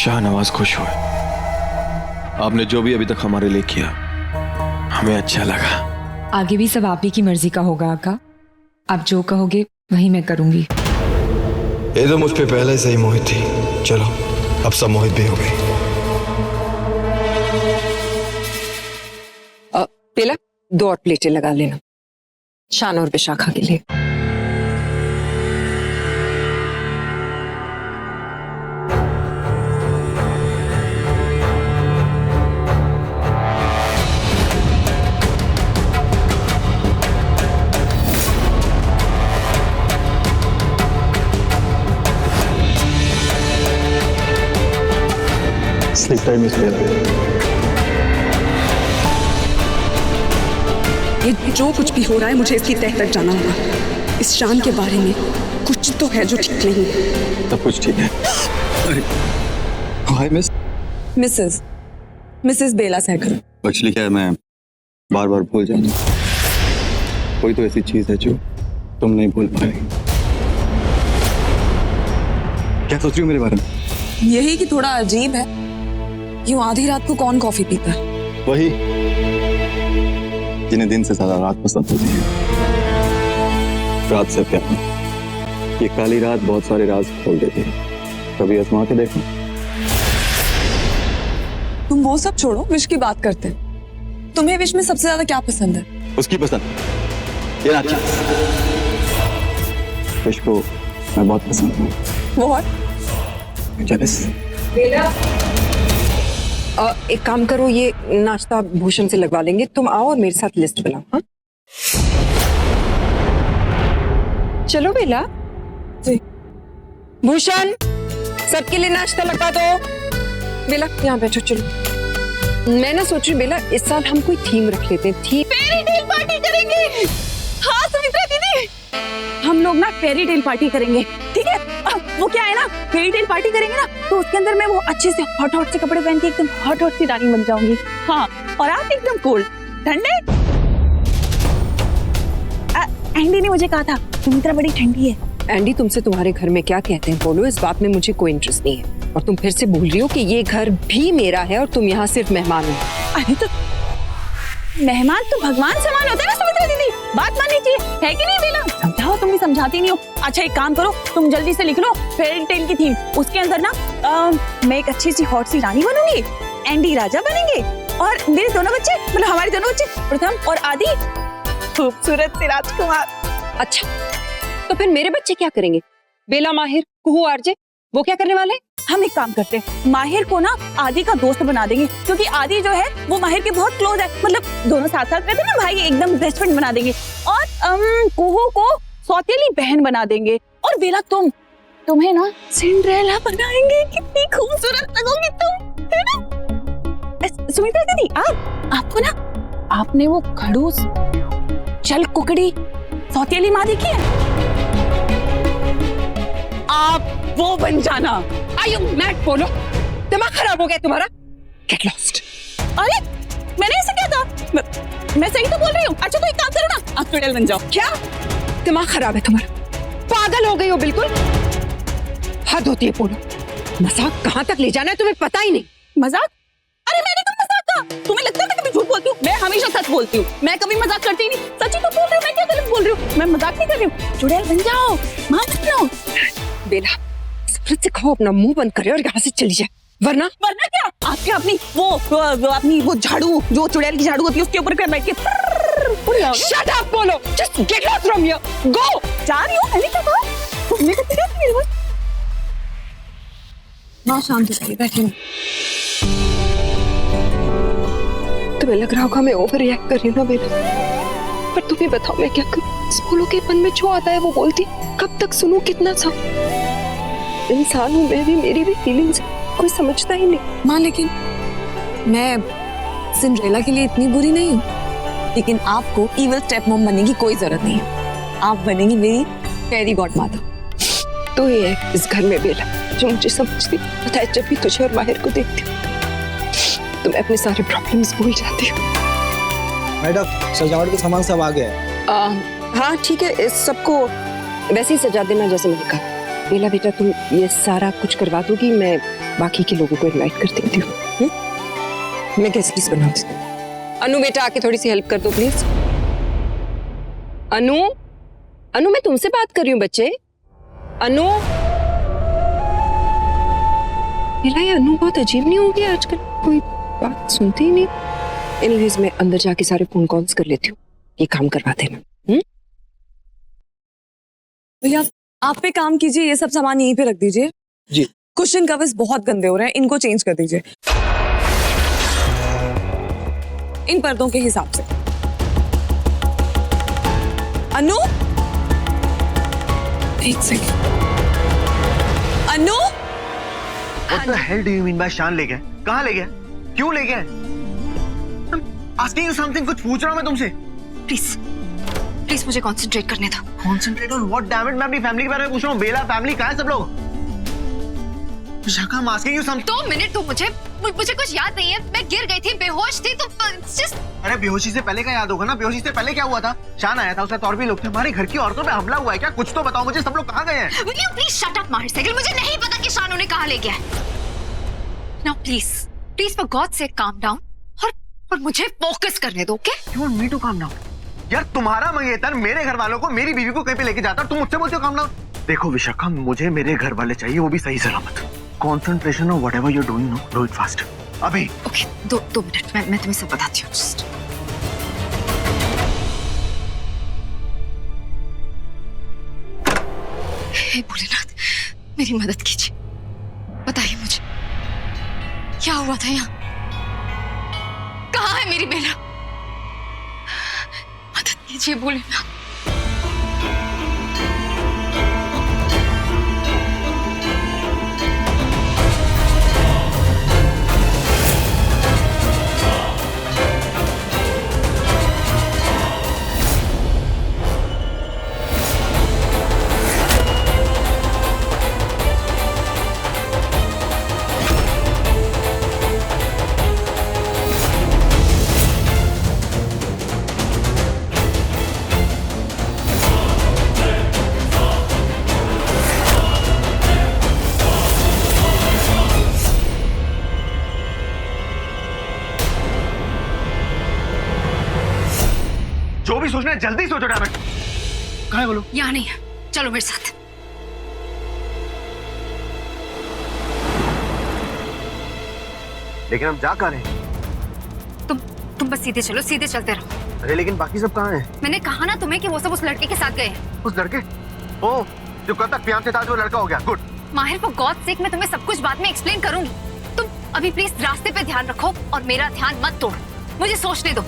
शाहनवाज खुश हुए। आपने जो भी अभी तक हमारे लिए किया हमें अच्छा लगा। आगे भी सब आप ही की मर्जी का होगा आका। आप जो कहोगे वही मैं करूंगी। ये तो मुझ पे पहले से ही मोहित थी। चलो अब सब मोहित भी हो गई। बेला 2 और प्लेटें लगा लेना, शान और विशाखा के लिए। स्लीप टाइम इज ये जो कुछ भी हो रहा है मुझे इसकी तह तक जाना होगा। इस शान के बारे में कुछ तो है जो ठीक नहीं है। सब कुछ ठीक है। अरे हाय मिसेस बेला सहगल। एक्चुअली क्या है, मैं बार बार भूल जाता हूँ। कोई तो ऐसी चीज है जो तुम नहीं भूल पा रही। क्या सोच रही हो मेरे बारे में? यही कि थोड़ा अजीब है, यूं आधी रात को कौन कॉफी पीता है? वही जिन्हें दिन से ज्यादा रात पसंद होती है। रात से प्यार, ये काली रात बहुत सारे राज खोल देती है। कभी आजमा के देखो। तुम वो सब छोड़ो, विश की बात करते हैं। तुम्हें विश में सबसे ज्यादा क्या पसंद है? उसकी पसंद ये ना चीज। विश को मैं बहुत पसंद हूँ। वो जेलस। एक काम करो, ये नाश्ता भूषण से लगवा लेंगे। तुम आओ और मेरे साथ लिस्ट बनाओ। हाँ चलो बेला। जी। भूषण, सबके लिए नाश्ता लगा दो। बेला यहाँ बैठो। चलो मैं ना सोच रही बेला, इस साल हम कोई थीम रख लेते हैं। थीम फेरी टेल पार्टी करेंगे। हाँ सुमित्रा दीदी, हम लोग ना फेरी टेल पार्टी करेंगे, ठीक है? वो क्या है ना, फेरी टेल पार्टी करेंगे ना तो उसके अंदर मैं वो अच्छे से हॉट हॉट से कपड़े पहन के एकदम हॉट हॉट सी रानी बन जाऊंगी। हाँ, और आप एकदम कोल्ड ठंडे। एंडी ने मुझे कहा था सुमित्रा बड़ी ठंडी है। एंडी तुमसे तुम्हारे घर में क्या कहते हैं बोलो, इस बात में मुझे कोई इंटरेस्ट नहीं है। और तुम फिर से भूल रही हो कि ये घर भी मेरा है और तुम यहाँ सिर्फ मेहमान हो। अरे तो मेहमान तो भगवान समान होते हैं ना सुमित्रा दीदी, बात माननी चाहिए, है कि नहीं बेला? समझाओ, तुम भी समझाती नहीं हो। अच्छा एक काम करो, तुम जल्दी से लिख लो फेरी टेल की थीम। उसके अंदर ना मैं एक अच्छी सी हॉट सी रानी बनूंगी, एंडी राजा बनेंगे और मेरे दोनों बच्चे, मतलब हमारे दोनों बच्चे प्रथम और आदि खूबसूरत से राजकुमार। अच्छा तो फिर मेरे बच्चे क्या करेंगे? बेला, माहिर, कुहू, आरजे, वो क्या करने वाले? हम एक काम करते हैं, माहिर को ना आदि का दोस्त बना देंगे, क्योंकि आदि जो है वो माहिर के बहुत क्लोज है, मतलब दोनों साथ साथ रहते हैं ना भाई, एकदम बेस्ट फ्रेंड बना देंगे। और कुहू को सौतेली बहन बना देंगे। और बेला तुम्हें ना सिंड्रेला बनाएंगे। कितनी खूबसूरत लगोगी तुम, है ना? सुमित्रा दीदी, आपको ना, आपने वो खड़ूस चल कुकड़ी सौतेली माँ देखी है? आप वो बन जाना। Are you mad बोलो? दिमाग खराब हो गया तुम्हारा? Get lost. अरे मैंने ऐसे क्या था? मैं सही तो बोल रही हूँ। अच्छा तो एक काम करो ना, आप चुड़ैल बन जाओ। क्या दिमाग खराब है तुम्हारा? पागल हो गई हो बिल्कुल? हद होती है बोलो। मजाक कहाँ तक ले जाना है तुम्हें पता ही नहीं। मजाक? अरे मैंने कब मजाक कहा? तुम्हें लगता है मैं कभी झूठ बोलती हूँ? मैं हमेशा सच बोलती हूँ, मैं कभी मजाक करती ही नहीं। सच ही तो बोल रही हूँ, मैं क्या गलत बोल रही हूँ? मैं मजाक नहीं कर रही हूँ। चुड़ैल बन जाओ, मां बन जाओ। बेला, सब्र से खाओ, अपना मुंह बंद करे और यहाँ से चली जाए, वरना क्या आपके अपनी अपनी वो झाड़ू, जो चुड़ैल की झाड़ू होती है, उसके ऊपर कर बैठ के शट अप बोलो। Just get lost from here, go. जा रही हूँ, मैंने क्या कहा? तुमने कितनी देर मेरे पास? माँ शांत हो जाइए, बैठे। तुम्हें लग रहा होगा मैं ओवर रिएक्ट कर रही हूँ ना बेला, पर तुम्हें बताओ मैं क्या करूँ? स्कूलों के मन में जो आता है वो बोलती, कब तक सुनूं, कितना सा इंसान हूँ मैं भी, मेरी भी फीलिंग्स कोई समझता ही नहीं। माँ लेकिन मैं सिंड्रेला के लिए इतनी बुरी नहीं हूँ, लेकिन आपको इविल स्टेप मॉम बनने की कोई जरूरत नहीं है। आप बनेंगी मेरी फेरी गॉड माता। तो ये है इस घर में बेला जो मुझे समझती। पता है जब भी तुझे और माहिर को देखती हूँ तो मैं अपने सारे प्रॉब्लम्स भूल जाती हूँ। मैडम सजावट का सामान सब आ गया है। हाँ ठीक है, इस सबको वैसे ही सजा देना जैसे मैंने कहा। बेला बेटा तुम ये सारा कुछ करवा दोगी, मैं बाकी के लोगों को इनवाइट कर देती हूँ। मैं कैसे चीज बनाती हूँ। अनु बेटा आके थोड़ी सी हेल्प कर दो प्लीज। अनु, अनु मैं तुमसे बात कर रही हूँ बच्चे। अनु, मेरा ये अनु बहुत अजीब नहीं हो गया आजकल, कोई बात सुनती ही नहीं। एनीवेज मैं अंदर जाके सारे फोन कॉल्स कर लेती हूँ, ये काम करवा देना। भैया आप पे काम कीजिए, ये सब सामान यहीं पे रख दीजिए। जी। कुशन कवर्स बहुत गंदे हो रहे हैं, इनको चेंज कर दीजिए इन पर्दों के हिसाब से। अनु, एक second. Anu, What the hell do you mean by शान ले गए? कहाँ ले गए? क्यों ले गए? Asking you something, कुछ पूछ रहा हूँ मैं तुमसे। प्लीज प्लीज मुझे कंसंट्रेट करने दो। Concentrate on what? Damn it, मैं अपनी फैमिली के बारे में पूछ रहा हूँ। बेला फैमिली कहाँ है सब लोग? Vishakha, I'm asking you something. 2 minute दो मुझे कुछ याद नहीं है। मैं गिर गई थी, बेहोश थी, तो just अरे बेहोशी से पहले का याद होगा ना? बेहोशी से पहले क्या हुआ था? शान आया था, उसके साथ और भी लोग थे। हमारे घर की औरतों पे हमला हुआ है क्या? कुछ तो बताओ मुझे, सब लोग कहाँ गए हैं? will you please shut up माहिर साइकिल। मुझे नहीं पता कि शान उन्हें कहाँ ले गया है। Now please for God's sake calm down और मुझे फोकस करने दो, okay? You want me to calm down? यार तुम्हारा मंगेतर मेरे घर वालों को, मेरी बीवी को कहीं पे लेके जाता, तुम मुझसे बोलते हो calm down? देखो विशाखा, मुझे मेरे घर वाले चाहिए, वो भी सही सलामत। Concentration on whatever you're doing now, do it fast. अभी। Okay, दो मिनट, मैं तुम्हें सब बताती हूँ। Just हे भोलेनाथ, मेरी मदद कीजिए। बताइए मुझे क्या हुआ था यहाँ? कहाँ है मेरी बेला? मदद कीजिए भोलेनाथ। जो भी सोचना है जल्दी सोचो। डैमेट, कहाँ है बोलो? यहाँ नहीं है, चलो मेरे साथ। लेकिन हम जा कहाँ रहे हैं? तुम बस सीधे चलो, सीधे चलते रहो। अरे लेकिन बाकी सब कहाँ हैं? मैंने कहा ना तुम्हें कि वो सब उस लड़के के साथ गए हैं। उस लड़के? ओ, जो कल तक प्यार से था, जो लड़का हो गया। गुड। माहिर, फॉर गॉड सेक मैं तुम्हें सब कुछ बाद में एक्सप्लेन करूंगी। तुम अभी प्लीज रास्ते पे ध्यान रखो और मेरा ध्यान मत तोड़ो। मुझे सोचने दो।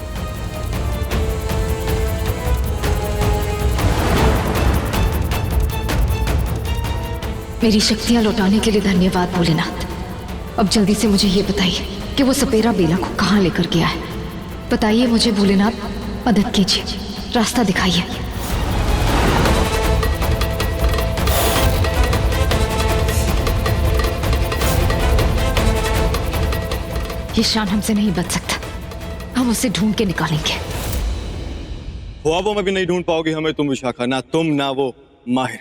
मेरी शक्तियां लौटाने के लिए धन्यवाद भोलेनाथ। अब जल्दी से मुझे ये बताइए कि वो सपेरा बेला को कहाँ लेकर गया है। बताइए मुझे भोलेनाथ, मदद कीजिए, रास्ता दिखाइए। ये शान हमसे नहीं बच सकता, हम उसे ढूंढ के निकालेंगे। ख्वाबों में भी नहीं ढूंढ पाओगी हमें तुम विशाखा, ना तुम ना वो माहिर,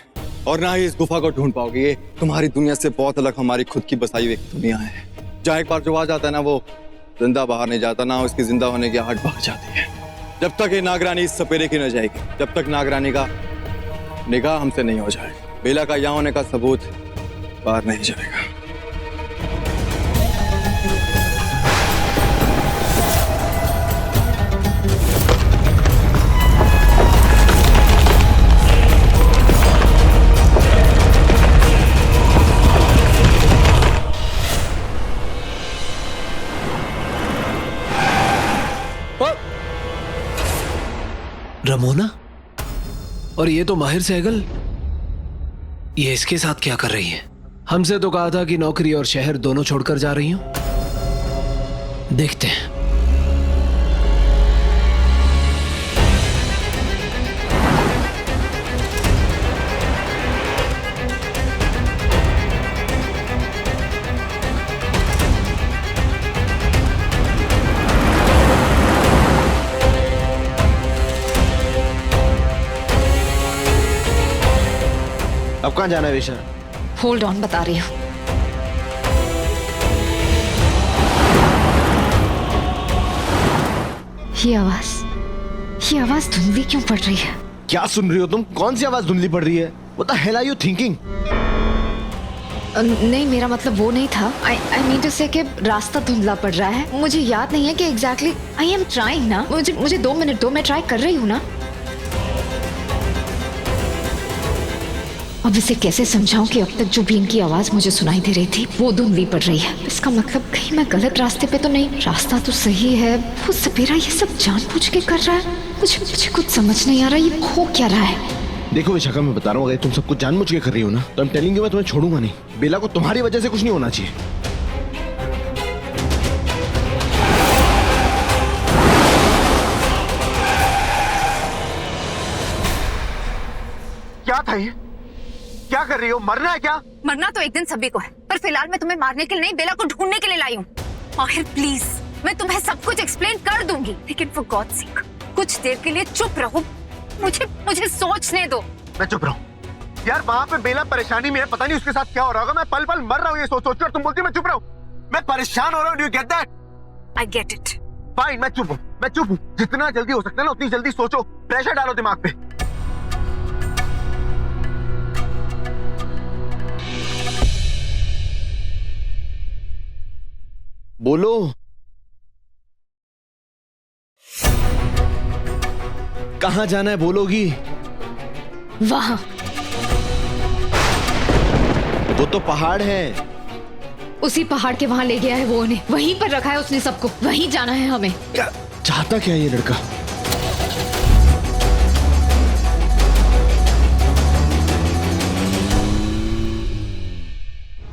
और ना ही इस गुफा को ढूंढ पाओगे। ये तुम्हारी दुनिया से बहुत अलग हमारी खुद की बसाई हुई दुनिया है, जहाँ एक बार जो आ जाता है ना, वो जिंदा बाहर नहीं जाता, ना उसकी जिंदा होने की आहट बाहर जाती है। जब तक ये नागरानी इस सपेरे की न जाएगी, जब तक नागरानी का निगाह हमसे नहीं हो जाए, बेला का यहाँ होने का सबूत बाहर नहीं जाएगा। रमोना, और ये तो माहिर सहगल, ये इसके साथ क्या कर रही है? हमसे तो कहा था कि नौकरी और शहर दोनों छोड़कर जा रही हूं। देखते हैं। अब कहाँ जाना है विशा? होल्ड ऑन, बता रही हूँ। ये आवाज धुंधली क्यों पड़ रही है? क्या सुन रही हो तुम? कौन सी आवाज धुंधली पड़ रही है? What the hell are you thinking? नहीं, मेरा मतलब वो नहीं था। आई मीन टू से कि रास्ता धुंधला पड़ रहा है। मुझे याद नहीं है कि एग्जैक्टली आई एम ट्राइंग ना। मुझे 2 मिनट दो, मैं ट्राई कर रही हूँ ना। अब इसे कैसे समझाऊं कि अब तक जो भी इनकी आवाज मुझे सुनाई दे रही थी वो धुंधली पड़ रही है। इसका मतलब कहीं मैं गलत रास्ते पे तो नहीं? रास्ता तो सही है। वो सपेरा ये सब जानबूझ के कर रहा है। मुझे कुछ समझ नहीं आ रहा, ये हो क्या रहा है? देखो विशाखा, मैं बता रहा हूँ, अगर तुम सब कुछ जानबूझ के कर रही हो ना, तो I'm telling you, मैं तुम्हें छोड़ूंगा नहीं। बेला को तुम्हारी वजह से कुछ नहीं होना चाहिए। क्या था ये? क्या कर रही हो? मरना है क्या? मरना तो एक दिन सभी को है, पर फिलहाल मैं तुम्हें मारने के लिए नहीं, बेला को ढूंढने के लिए लाई हूँ। माहिर प्लीज, मैं तुम्हें सब कुछ एक्सप्लेन कर दूंगी, लेकिन फॉर गॉड सेक कुछ देर के लिए चुप रहो। मुझे सोचने दो। मैं चुप रहूं? यार वहाँ पे बेला परेशानी में है, पता नहीं उसके साथ क्या हो रहा होगा। मैं पल पल मर रहा हूँ ये सोच कर, तुम बोलती मैं चुप रहूं? मैं परेशान हो रहा हूँ। Do you get that? I get it. Fine, मैं चुप हूँ। जितना जल्दी हो सकता है ना उतनी जल्दी सोचो, प्रेशर डालो दिमाग पे। बोलो। कहाँ जाना है बोलोगी? वहां। वो तो पहाड़ है। उसी पहाड़ के वहां ले गया है वो उन्हें, वहीं पर रखा है उसने सबको, वहीं जाना है हमें। क्या चाहता क्या है ये लड़का?